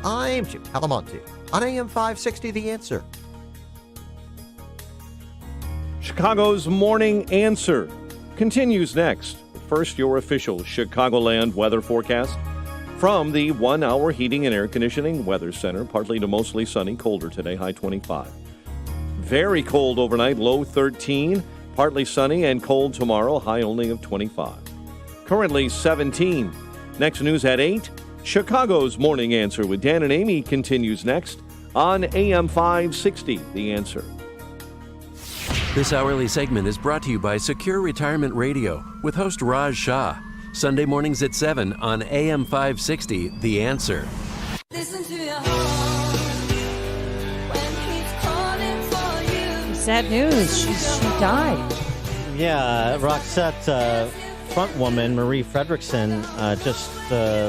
I'm Jim Calamonte on AM 560 The Answer. Chicago's Morning Answer continues next. First, your official Chicagoland weather forecast from the 1 Hour Heating and Air Conditioning Weather Center. Partly to mostly sunny, colder today, high 25. Very cold overnight, low 13. Partly sunny and cold tomorrow, high only of 25. Currently 17. Next news at 8. Chicago's Morning Answer with Dan and Amy continues next on AM 560, The Answer. This hourly segment is brought to you by Secure Retirement Radio with host Raj Shah. Sunday mornings at 7 on AM 560, The Answer. Listen to your heart when he's calling for you. Sad news. She died. Yeah, Roxette front woman Marie Fredrickson just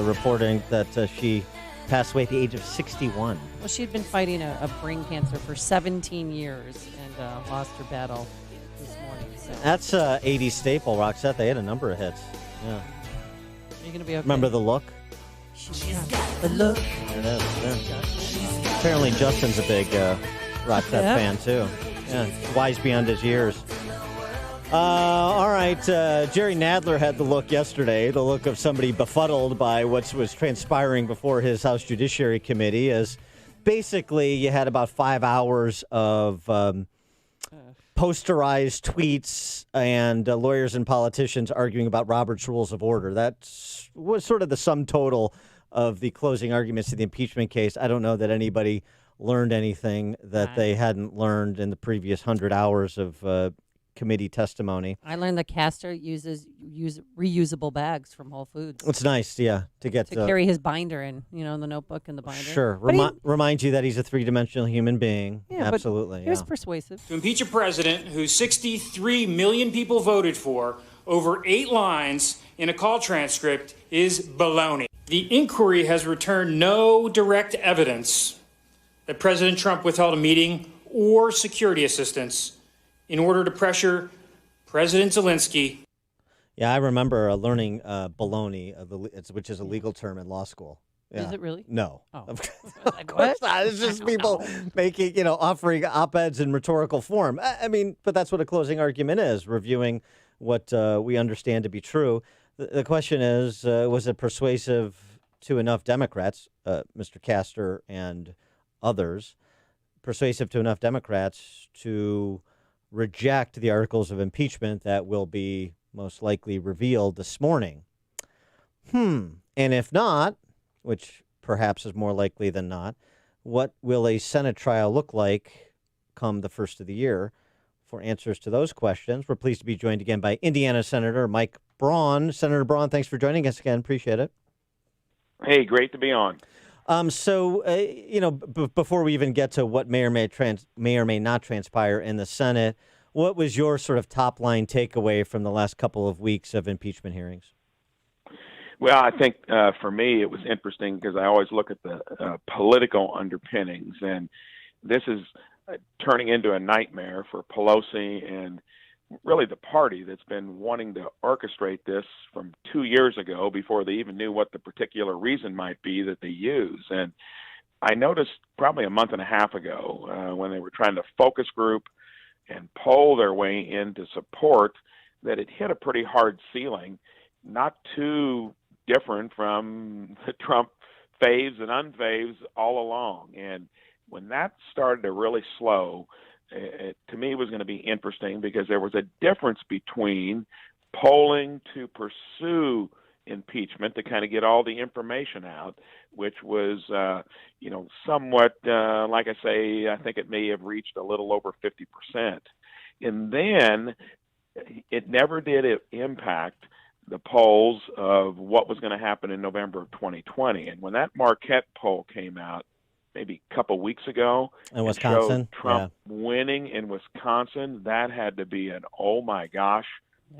reporting that she passed away at the age of 61. Well, she had been fighting a brain cancer for 17 years and lost her battle this morning. So. That's 80s staple, Roxette. They had a number of hits. Yeah. Are you going to be okay? Remember The Look? She's got the look. There it is. Yeah. Apparently Justin's a big Roxette fan, too. Yeah, wise beyond his years. All right, Jerry Nadler had the look yesterday, the look of somebody befuddled by what was transpiring before his House Judiciary Committee, as basically you had about 5 hours of posterized tweets and lawyers and politicians arguing about Robert's Rules of Order. That was sort of the sum total of the closing arguments to the impeachment case. I don't know that anybody learned anything that they hadn't learned in the previous 100 hours of committee testimony. I learned that Castor uses reusable bags from Whole Foods. It's nice, yeah, to carry his binder in, the notebook and the binder. Sure, reminds you that he's a three-dimensional human being. Yeah, absolutely. He was persuasive. To impeach a president who 63 million people voted for over 8 lines in a call transcript is baloney. The inquiry has returned no direct evidence that President Trump withheld a meeting or security assistance in order to pressure President Zelensky. Yeah, I remember learning baloney, which is a legal term in law school. Yeah. Is it really? No. Oh. Of course not. It's just people making, offering op-eds in rhetorical form. I mean, but that's what a closing argument is, reviewing what we understand to be true. The question is, was it persuasive to enough Democrats, Mr. Castor and others, persuasive to enough Democrats to reject the articles of impeachment that will be most likely revealed this morning? And if not, which perhaps is more likely than not, what will a Senate trial look like come the first of the year? For answers to those questions, we're pleased to be joined again by Indiana Senator Mike Braun. Senator Braun, thanks for joining us again. Appreciate it. Hey, great to be on. Before we even get to what may or may not transpire in the Senate, what was your sort of top line takeaway from the last couple of weeks of impeachment hearings? Well, I think for me it was interesting because I always look at the political underpinnings, and this is turning into a nightmare for Pelosi and really the party that's been wanting to orchestrate this from 2 years ago before they even knew what the particular reason might be that they use. And I noticed probably a month and a half ago when they were trying to focus group and poll their way into support that it hit a pretty hard ceiling, not too different from the Trump faves and unfaves all along. And when that started to really slow, it, to me, was going to be interesting because there was a difference between polling to pursue impeachment to kind of get all the information out, which was, somewhat, like I say, I think it may have reached a little over 50%. And then it never did impact the polls of what was going to happen in November of 2020. And when that Marquette poll came out, maybe a couple weeks ago, in Wisconsin, Trump winning in Wisconsin, that had to be an oh my gosh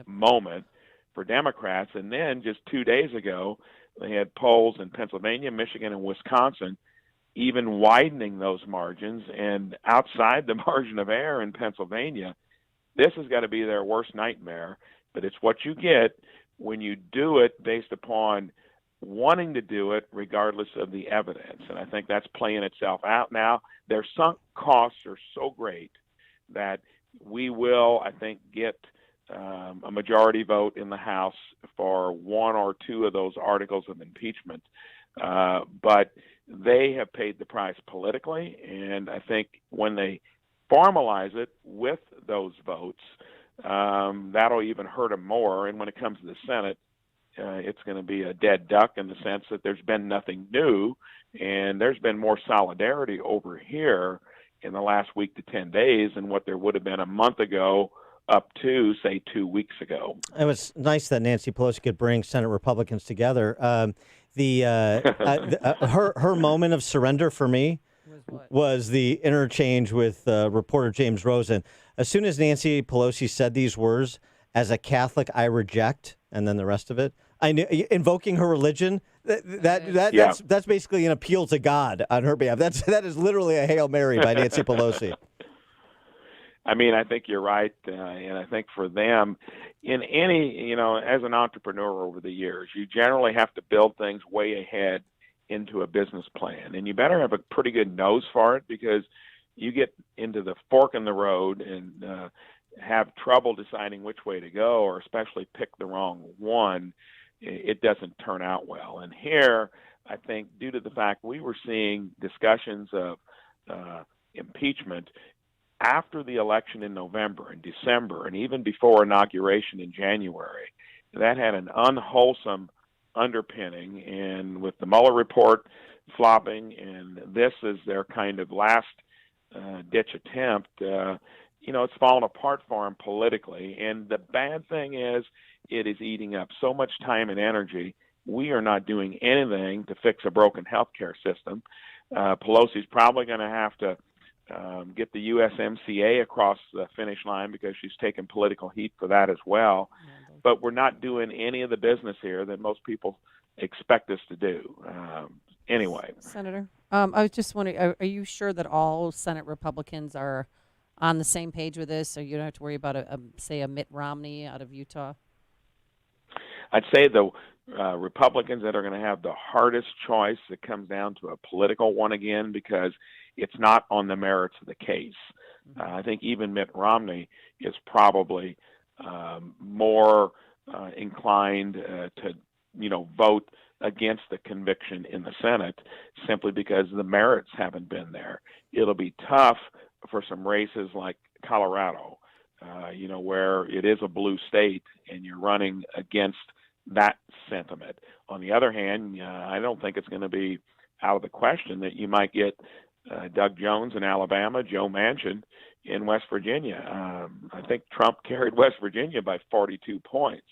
moment for Democrats. And then just 2 days ago, they had polls in Pennsylvania, Michigan, and Wisconsin, even widening those margins. And outside the margin of error in Pennsylvania, this has got to be their worst nightmare. But it's what you get when you do it based upon wanting to do it regardless of the evidence. And I think that's playing itself out now. Their sunk costs are so great that we will, I think, get a majority vote in the House for one or two of those articles of impeachment. But they have paid the price politically, and I think when they formalize it with those votes, that'll even hurt them more. And when it comes to the Senate, it's going to be a dead duck in the sense that there's been nothing new, and there's been more solidarity over here in the last week to 10 days than what there would have been a month ago up to, say, 2 weeks ago. It was nice that Nancy Pelosi could bring Senate Republicans together. Her moment of surrender for me was the interchange with reporter James Rosen. As soon as Nancy Pelosi said these words, "As a Catholic, I reject," and then the rest of it, I knew, invoking her religion. That's basically an appeal to God on her behalf. That is literally a Hail Mary by Nancy Pelosi. I mean, I think you're right, and I think for them, in any, as an entrepreneur over the years, you generally have to build things way ahead into a business plan, and you better have a pretty good nose for it, because you get into the fork in the road and have trouble deciding which way to go, or especially pick the wrong one, it doesn't turn out well. And here, I think, due to the fact we were seeing discussions of impeachment after the election in November and December, and even before inauguration in January, that had an unwholesome underpinning. And with the Mueller report flopping, and this is their kind of last ditch attempt, it's fallen apart for them politically. And the bad thing is, it is eating up so much time and energy. We are not doing anything to fix a broken healthcare system. Pelosi's probably going to have to get the USMCA across the finish line, because she's taken political heat for that as well. But we're not doing any of the business here that most people expect us to do. Anyway. Senator, I was just wondering, are you sure that all Senate Republicans are on the same page with this, so you don't have to worry about, say, a Mitt Romney out of Utah? I'd say the Republicans that are going to have the hardest choice, it comes down to a political one again, because it's not on the merits of the case. I think even Mitt Romney is probably more inclined to, vote against the conviction in the Senate, simply because the merits haven't been there. It'll be tough for some races like Colorado, where it is a blue state and you're running against that sentiment. On the other hand, I don't think it's going to be out of the question that you might get Doug Jones in Alabama, Joe Manchin in West Virginia. I think Trump carried West Virginia by 42 points.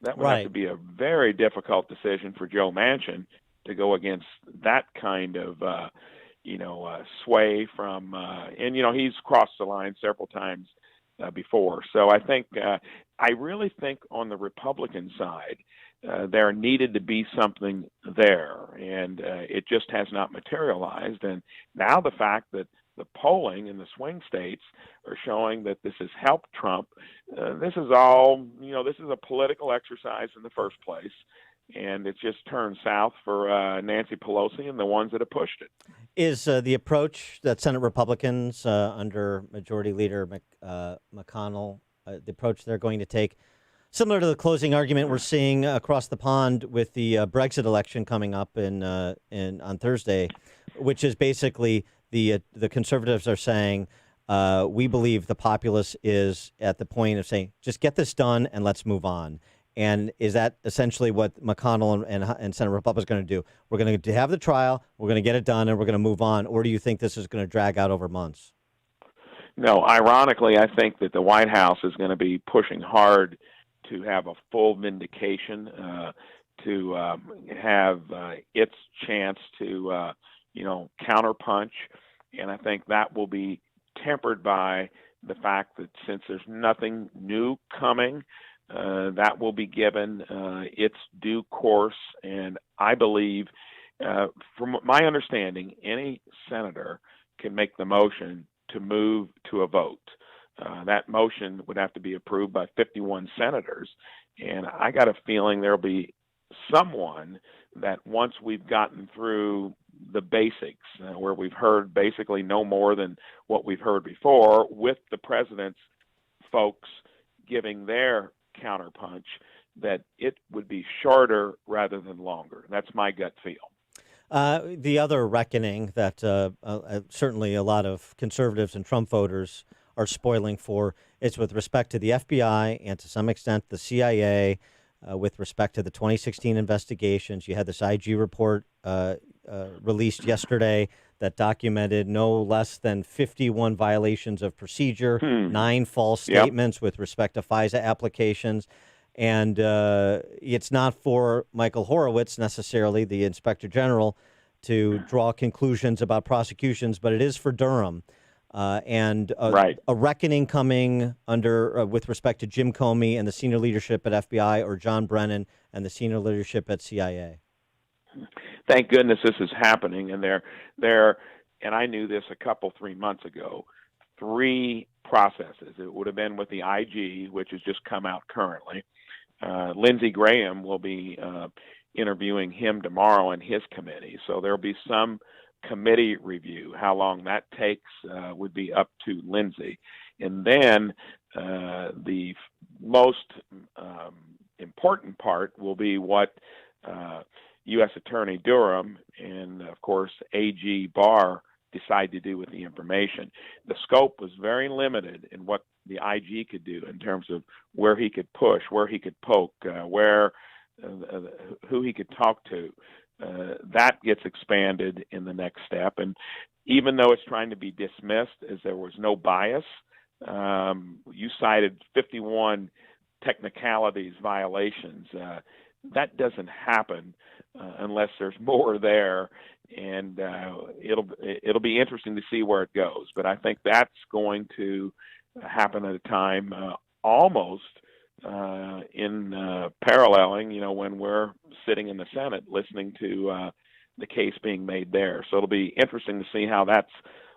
That would have to be a very difficult decision for Joe Manchin to go against that kind of, sway from, and he's crossed the line several times before. So I think, I really think on the Republican side, there needed to be something there, and it just has not materialized. And now the fact that the polling in the swing states are showing that this has helped Trump, this is all, this is a political exercise in the first place, and it's just turned south for Nancy Pelosi and the ones that have pushed it. Is the approach that Senate Republicans under Majority Leader McConnell, the approach they're going to take, similar to the closing argument we're seeing across the pond with the Brexit election coming up on Thursday, which is basically the conservatives are saying, we believe the populace is at the point of saying, just get this done and let's move on. And is that essentially what McConnell and Senate Republicans are going to do? We're going to have the trial, we're going to get it done, and we're going to move on. Or do you think this is going to drag out over months? No, ironically, I think that the White House is going to be pushing hard to have a full vindication, to have its chance to, counterpunch. And I think that will be tempered by the fact that since there's nothing new coming, that will be given its due course. And I believe, from my understanding, any senator can make the motion to move to a vote. That motion would have to be approved by 51 senators. And I got a feeling there'll be someone that once we've gotten through the basics, where we've heard basically no more than what we've heard before, with the president's folks giving their counterpunch, that it would be shorter rather than longer. That's my gut feel. The other reckoning that certainly a lot of conservatives and Trump voters are spoiling for is with respect to the FBI and to some extent the CIA, with respect to the 2016 investigations. You had this IG report released yesterday that documented no less than 51 violations of procedure, 9 false statements with respect to FISA applications. And it's not for Michael Horowitz, necessarily, the Inspector General, to draw conclusions about prosecutions, but it is for Durham. And a reckoning coming under with respect to Jim Comey and the senior leadership at FBI, or John Brennan and the senior leadership at CIA. Thank goodness this is happening. And and I knew this 3 months ago, 3 processes. It would have been with the IG, which has just come out currently. Lindsey Graham will be interviewing him tomorrow in his committee. So there'll be some committee review. How long that takes would be up to Lindsey. And then the most important part will be what U.S. Attorney Durham and, of course, AG Barr decide to do with the information. The scope was very limited in what the IG could do in terms of where he could push, where he could poke, who he could talk to. That gets expanded in the next step. And even though it's trying to be dismissed as there was no bias, you cited 51 technicalities, violations. That doesn't happen unless there's more there. And it'll be interesting to see where it goes. But I think that's going to happen at a time almost in paralleling, when we're sitting in the Senate listening to the case being made there. So it'll be interesting to see how that's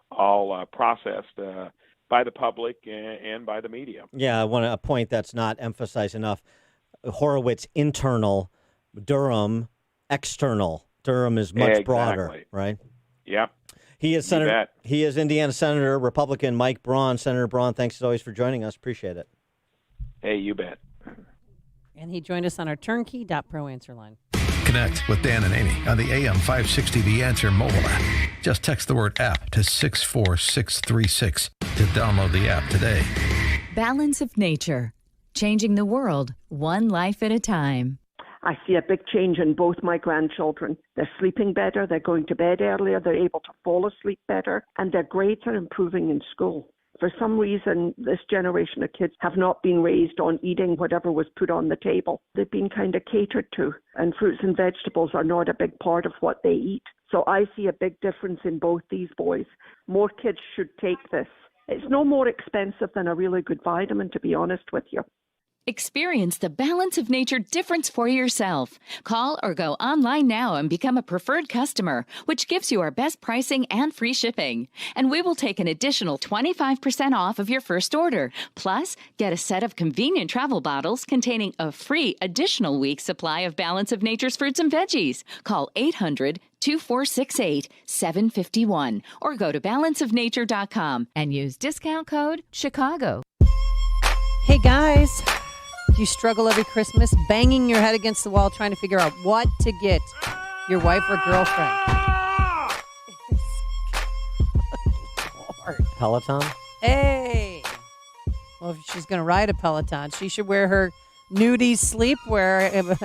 all processed by the public and by the media. Yeah, I want a point that's not emphasized enough. Horowitz internal, Durham external. Durham is much broader, right? Yeah. He is Senator. He is Indiana Senator, Republican Mike Braun. Senator Braun, thanks as always for joining us. Appreciate it. Hey, you bet. And he joined us on our turnkey.pro answer line. Connect with Dan and Amy on the AM 560 The Answer mobile app. Just text the word app to 64636 to download the app today. Balance of nature. Changing the world, one life at a time. I see a big change in both my grandchildren. They're sleeping better, they're going to bed earlier, they're able to fall asleep better, and their grades are improving in school. For some reason, this generation of kids have not been raised on eating whatever was put on the table. They've been kind of catered to, and fruits and vegetables are not a big part of what they eat. So I see a big difference in both these boys. More kids should take this. It's no more expensive than a really good vitamin, to be honest with you. Experience the Balance of Nature difference for yourself. Call or go online now and become a preferred customer, which gives you our best pricing and free shipping. And we will take an additional 25% off of your first order. Plus, get a set of convenient travel bottles containing a free additional week's supply of Balance of Nature's fruits and veggies. Call 800-2468-751 or go to balanceofnature.com and use discount code Chicago. Hey, guys. Do you struggle every Christmas banging your head against the wall trying to figure out what to get your wife or girlfriend? Lord. Peloton? Hey. Well, if she's going to ride a Peloton, she should wear her nudie sleepwear